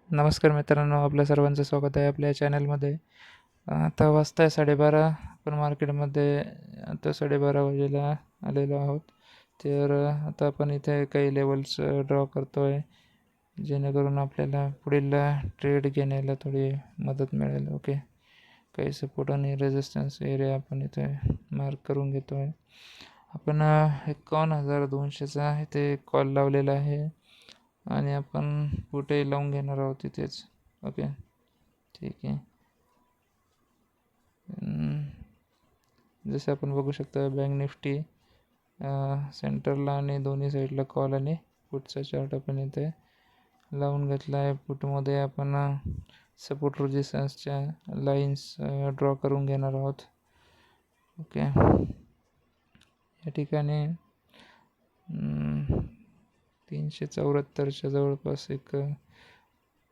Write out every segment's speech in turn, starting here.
नमस्कार मित्रांनो, आपल्या सर्वांचं स्वागत आहे आपल्या चॅनलमध्ये. आता वाजता आहे 12:30. आपण मार्केटमध्ये आता 12:30 वाजेला आलेलो आहोत. तर आता आपण इथे काही लेवल्स ड्रॉ करतो आहे, जेणेकरून आपल्याला पुढील ट्रेड घेण्याला थोडी मदत मिळेल. ओके, काही सपोर्ट आणि रेजिस्टन्स एरिया आपण इथे मार्क करून घेतो आहे. आपण 51,200चा इथे कॉल लावलेला आहे आणि आपण कुठेही लावून घेणार आहोत तिथेच. ओके, ठीक आहे. जसे आपण बघू शकता, बँक निफ्टी सेंटरला आणि दोन्ही साईडला कॉल आणि पुटचा चार्ट आपण इथे लावून घेतला आहे. पुटमध्ये आपण सपोर्ट रेजिस्टन्सच्या लाईन्स ड्रॉ करून घेणार आहोत. ओके, या ठिकाणी 374च्या जवळपास एक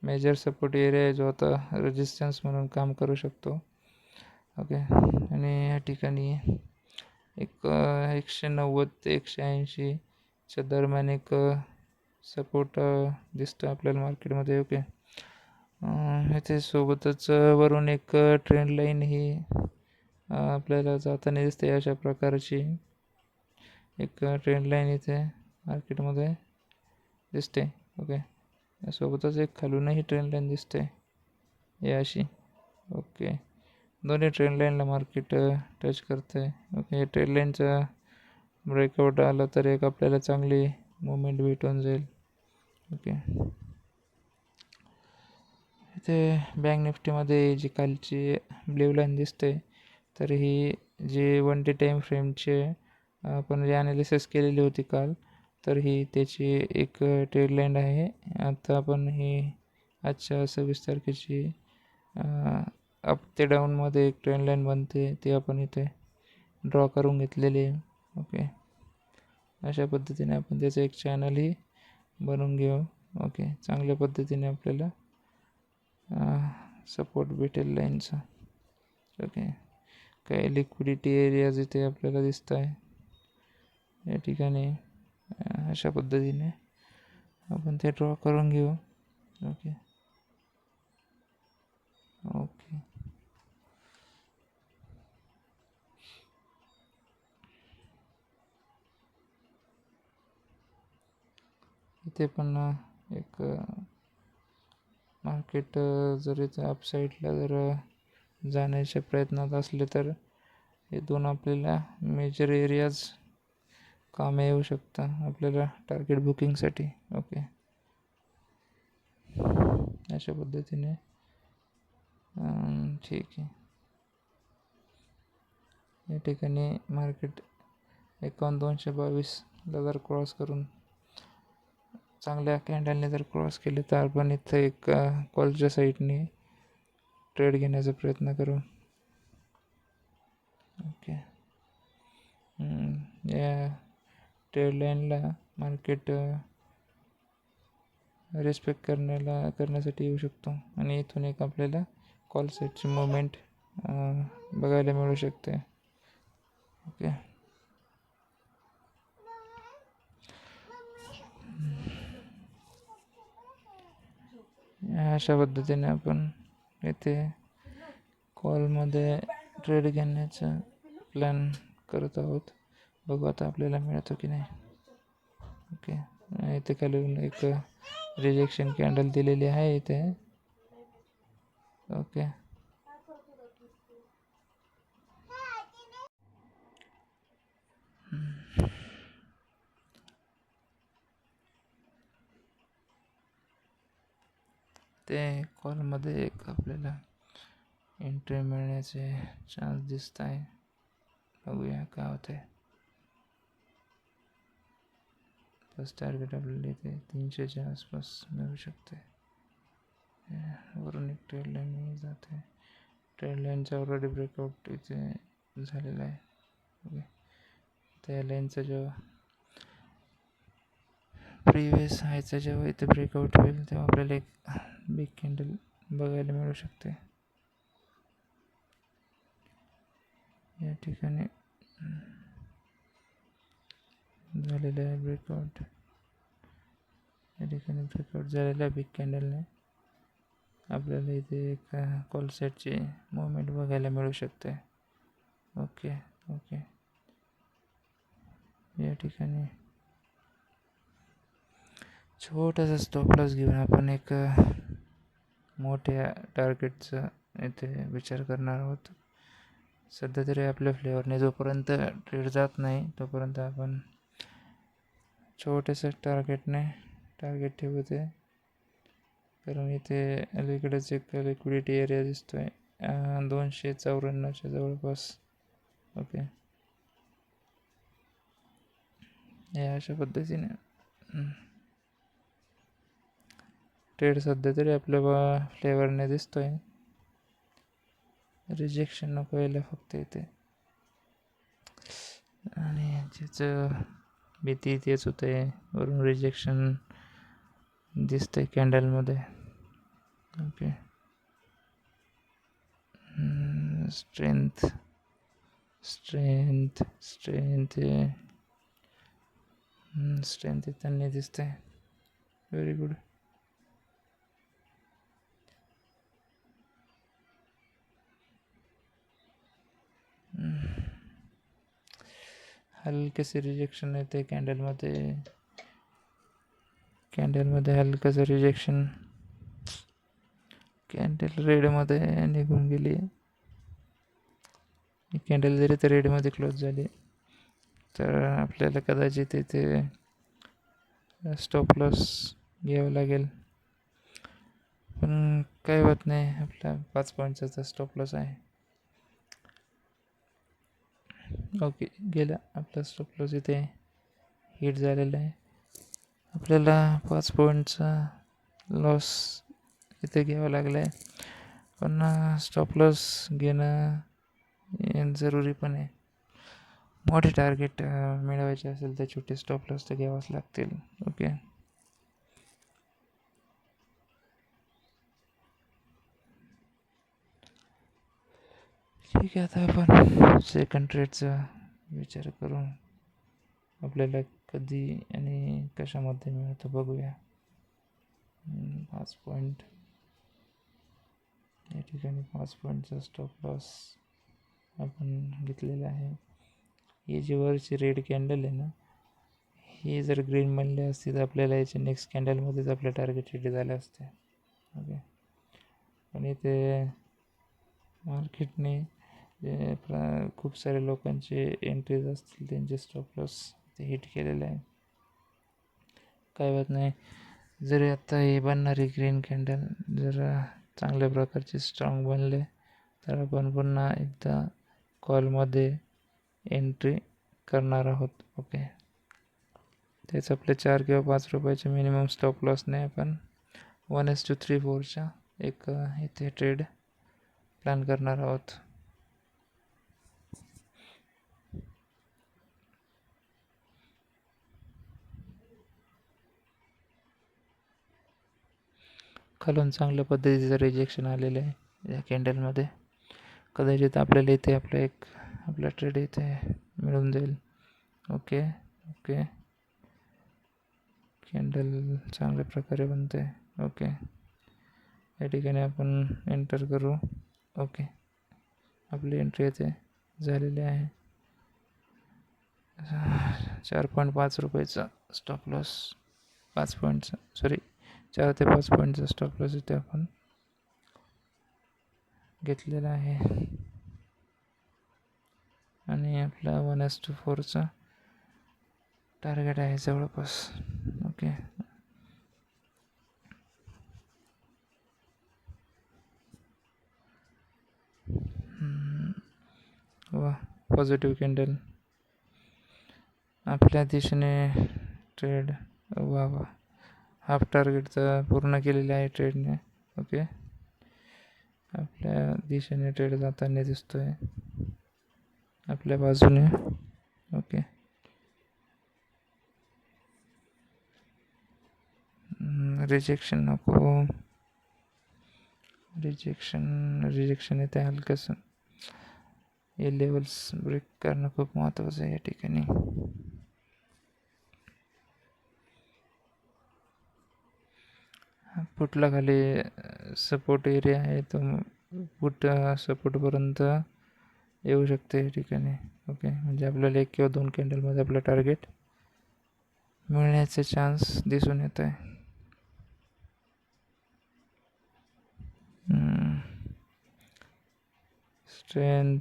मेजर सपोर्ट एरिया आहे, जो आता रेजिस्टन्स म्हणून काम करू शकतो. ओके, आणि या ठिकाणी एक 190 ते 180च्या दरम्यान एक सपोर्ट दिसतो आपल्याला मार्केटमध्ये. ओके, इथे सोबतच वरून एक ट्रेंड लाईन ही आपल्याला जाताना दिसते. अशा प्रकारची एक ट्रेंड लाईन इथे मार्केटमध्ये दिसते. ओके, सोबतच एक खालूनही ट्रेंड लाईन दिसते, हे अशी. ओके, दोन्ही ट्रेंड लाईनला मार्केट टच करतं आहे. ओके, ट्रेंड लाईनचा ब्रेकआउट आला तर एक आपल्याला चांगली मुवमेंट भेटून जाईल. ओके, इथे बँक निफ्टीमध्ये जी खालची ब्ल्यू लाईन दिसते, तर ही जी 1 डे टाईम फ्रेमचे आपण जी ॲनालिसिस केलेली होती काल, तर ही त्याची एक ट्रेड लाईन आहे. आता आपण ही आजच्या 26 तारखेची अप ते डाऊनमध्ये एक ट्रेंड लाईन बनते, ती आपण इथे ड्रॉ करून घेतलेली आहे. ओके, अशा पद्धतीने आपण त्याचं एक चॅनलही बनवून घेऊ. ओके, चांगल्या पद्धतीने आपल्याला सपोर्ट भेटेल लाईनचा. ओके, काही लिक्विडिटी एरियाज इथे आपल्याला दिसत आहे या ठिकाणी. अशा पद्धतीने आपण ते ड्रॉ करून घेऊ. ओके ओके इथे पण एक मार्केट जर इथे अपसाईडला जर जाण्याच्या प्रयत्नात असले, तर हे दोन आपल्याला मेजर एरियाज कामे येऊ शकतात आपल्याला टार्गेट बुकिंगसाठी. ओके, अशा पद्धतीने ठीक आहे. या ठिकाणी मार्केट 51,222ला जर क्रॉस करून चांगल्या कॅन्डलने जर क्रॉस केले, तर आपण इथं एक कॉलच्या साईडने ट्रेड घेण्याचा प्रयत्न करू. ओके, या ट्रेड लाईनला मार्केट रिस्पेक्ट करण्यासाठी येऊ शकतो आणि इथून एक आपल्याला कॉल साईडची मुवमेंट बघायला मिळू शकते. ओके, अशा पद्धतीने आपण इथे कॉलमध्ये ट्रेड घेण्याचा प्लॅन करत आहोत. बघू आता आपल्याला मिळतो की नाही. ओके, इथे खालून एक रिजेक्शन कॅन्डल दिलेली आहे इथे. ओके, ते कॉलमध्ये एक आपल्याला एंट्री मिळण्याचे चान्स दिसत आहे. बघूया काय होतं आहे. फर्स्ट टार्गेट आपल्याला इथे 300च्या आसपास मिळू शकते. वरून एक ट्रेड लाईन जाते. ट्रेड लाईनचा ऑलरेडी ब्रेकआउट इथे झालेला आहे. ओके, त्या लाईनचा जेव्हा प्रिव्हियस हायचा जेव्हा इथे ब्रेकआउट होईल, तेव्हा आपल्याला एक बिग कॅन्डल बघायला मिळू शकते. या ठिकाणी झालेलं आहे ब्रेकआउट. या ठिकाणी ब्रेकआउट झालेला आहे बिग कॅन्डलने. आपल्याला इथे एक कॉल सेटची मुवमेंट बघायला मिळू शकते. Okay okay. या ठिकाणी छोटासा स्टॉप लॉस घेऊन आपण एक मोठ्या टार्गेटचा इथे विचार करणार आहोत. सध्या तरी आपल्या फ्लेवरने जोपर्यंत ट्रेड जात नाही तोपर्यंत आपण छोट्याशा टार्गेट ठेवते. कारण इथे अलीकडेच एक लिक्विडिटी एरिया दिसतोय 254च्या जवळपास. ओके, या अशा पद्धतीने ट्रेड सध्या तरी आपल्या फ्लेवरने दिसतोय. रिजेक्शन नको यायला फक्त इथे, आणि ज्याचं भीती तेच होते वरून रिजेक्शन दिसतंय कॅन्डलमध्ये. Okay, strength strength strength strength त्यांनी दिसतंय. Very good. हलकेसे रिजेक्शन येते कॅन्डलमध्ये हलकंसं रिजेक्शन. कॅन्डल रेडमध्ये निघून गेली. कॅन्डल जरी तर रेडमध्ये क्लोज झाली तर आपल्याला कदाचित इथे स्टॉप लॉस घ्यावं लागेल. पण काही होत नाही, आपला 5 पॉईंटचा स्टॉप लॉस आहे. ओके, गेला आपला स्टॉप लॉस. इथे हिट झालेला आहे. आपल्याला 5 पॉईंटचा लॉस इथे घ्यावा लागला आहे. पण स्टॉप लॉस घेणं जरुरी पण आहे. मोठे टार्गेट मिळवायचे असेल तर छोटे स्टॉप लॉस तर घ्यावाच लागतील. ओके, ठीक आहे. आता आपण सेकंड ट्रेडचा विचार करून आपल्याला कधी आणि कशामध्ये मिळतं बघूया. 5 पॉईंट या ठिकाणी 5 पॉईंटचा स्टॉप लॉस आपण घेतलेला आहे. ही जी वरची रेड कॅन्डल आहे ना, ही जर ग्रीन बनली असती तर आपल्याला याच्या नेक्स्ट कॅन्डलमध्येच आपलं टार्गेट हिट झाले असते. ओके, पण इथे मार्केटने खूप सारे लोकांचे एंट्रीज असतील त्यांचे स्टॉप लॉस ते हिट केलेले आहे. काय होत नाही, जरी आत्ता ही बनणारी ग्रीन कॅन्डल जर चांगल्या प्रकारचे स्ट्रॉंग बनले तर आपण पुन्हा एकदा कॉलमध्ये एंट्री करणार आहोत. ओके, तेच आपले 4 किंवा 5 रुपयाचे मिनिमम स्टॉप लॉसने आपण 1:3-4च्या एक इथे ट्रेड प्लॅन करणार आहोत. खालून चांगल्या पद्धतीचं रिजेक्शन आलेलं आहे या कॅन्डलमध्ये. कदाचित आपल्याला इथे आपला ट्रेड इथे मिळून जाईल. ओके ओके, कॅन्डल चांगल्या प्रकारे बनते. ओके, या ठिकाणी आपण एंटर करू. ओके, आपली एंट्री इथे झालेली आहे. 4.5 रुपयाचा स्टॉप लॉस, 5 पॉईंटचा 4 ते 5 पॉईंटचा स्टॉप लॉस इथे आपण घेतलेला आहे. आणि आपला 1:4चा टार्गेट आहे जवळपास. ओके, वा, पॉझिटिव्ह कॅन्डल आपल्या दिशेने ट्रेड. वा, हाफ टार्गेटचा पूर्ण केलेला आहे ट्रेडने. ओके, आपल्या दिशेने ट्रेड जाताना दिसतोय आपल्या बाजूने. ओके, रिजेक्शन नको. रिजेक्शन येते हलकंसं. हे लेवल्स ब्रेक करणं खूप महत्त्वाचं आहे या ठिकाणी. पुटला खाली सपोर्ट एरिया आहे तो पुट सपोर्टपर्यंत येऊ शकते या ठिकाणी. ओके, म्हणजे आपल्याला 1 किंवा 2 कॅन्डलमध्ये आपलं टार्गेट मिळण्याचे चान्स दिसून येत आहे.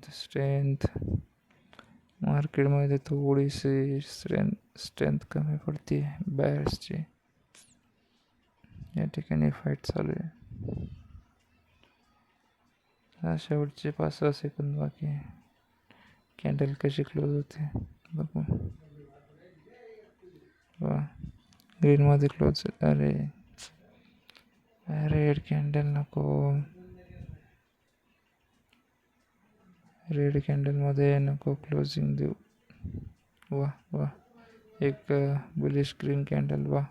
स्ट्रेंथ मार्केटमध्ये थोडीशी स्ट्रेंथ कमी पडते बायर्सची. या ठिकाणी फाईट चालू आहे. शेवटचे 5-6 सेकंद बाकी आहे. कॅन्डल कशी क्लोज होते बघू. वा, ग्रीनमध्ये क्लोज. अरे रेड कॅन्डल नको. रेड कॅन्डलमध्ये नको क्लोजिंग देऊ. वा वा, एक बुलिश ग्रीन कॅन्डल. वा,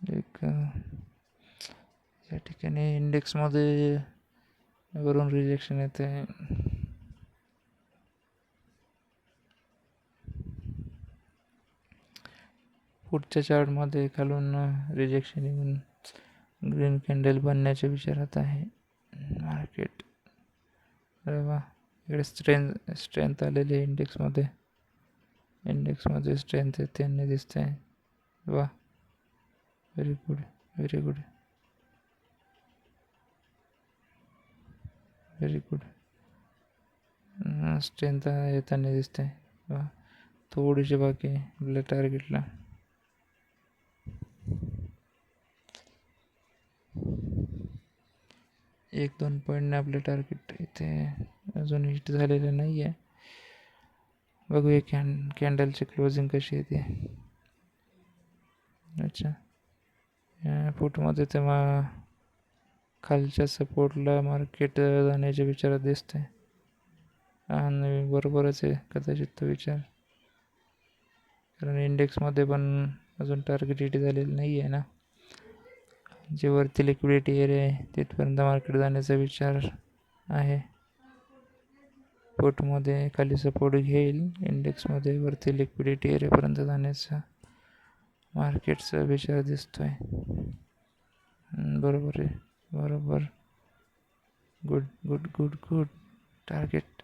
एक या ठिकाणी इंडेक्समध्ये वरून रिजेक्शन येते. पुढच्या चार्टमध्ये खालून रिजेक्शन येऊन ग्रीन कॅन्डल बनण्याच्या विचारात आहे मार्केट. अरे वा, इकडे स्ट्रेंथ आलेली आहे इंडेक्समध्ये स्ट्रेंथ त्यांनी दिसते आहे. वा, very good very good very good. Strength येताना दिसते आहे. वा, थोडीशी बाकी आहे आपल्या टार्गेटला. एक 2 पॉईंटने आपलं टार्गेट इथे अजून हिट झालेलं नाही आहे. बघूया कॅन्डलची क्लोजिंग कशी येते. अच्छा, फुटमध्ये तेव्हा खालच्या सपोर्टला मार्केट जाण्याच्या विचारात दिसते. आणि बरोबरच आहे कदाचित तो विचार, कारण इंडेक्समध्ये पण अजून टार्गेट हिट झालेलं नाही आहे ना. जे वरती लिक्विडिटी एरिया आहे तिथपर्यंत मार्केट जाण्याचा विचार आहे. पुटमध्ये खाली सपोर्ट घेईल, इंडेक्समध्ये वरती लिक्विडिटी एरियापर्यंत जाण्याचा मार्केटचा विचार दिसतोय. बरोबर आहे, बरोबर. Good good good good. Target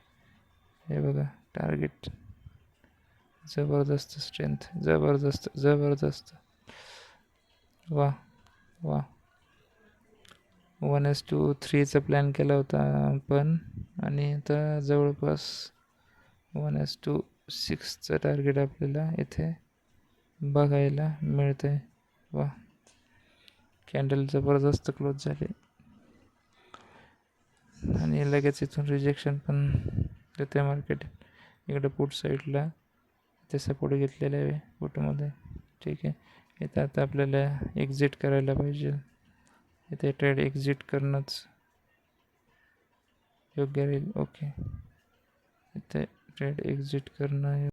हे बघा, टार्गेट जबरदस्त स्ट्रेंथ, जबरदस्त जबरदस्त. वा वा, 1:3चा प्लॅन केला होता आपण, आणि आता जवळपास 1:6चं टार्गेट आपल्याला इथे बघायला मिळतं आहे. वा, कॅन्डल जबरदस्त क्लोज झाली आणि लगेच इथून रिजेक्शन पण देते मार्केट. इकडे पुट साईडला ते सपोर्ट घेतलेला आहे पुटमध्ये. ठीक आहे, इथं आता आपल्याला एक्झिट करायला पाहिजे. इथे ट्रेड एक्झिट करणंच योग्य राहील. ओके, इथे ट्रेड एक्झिट करणं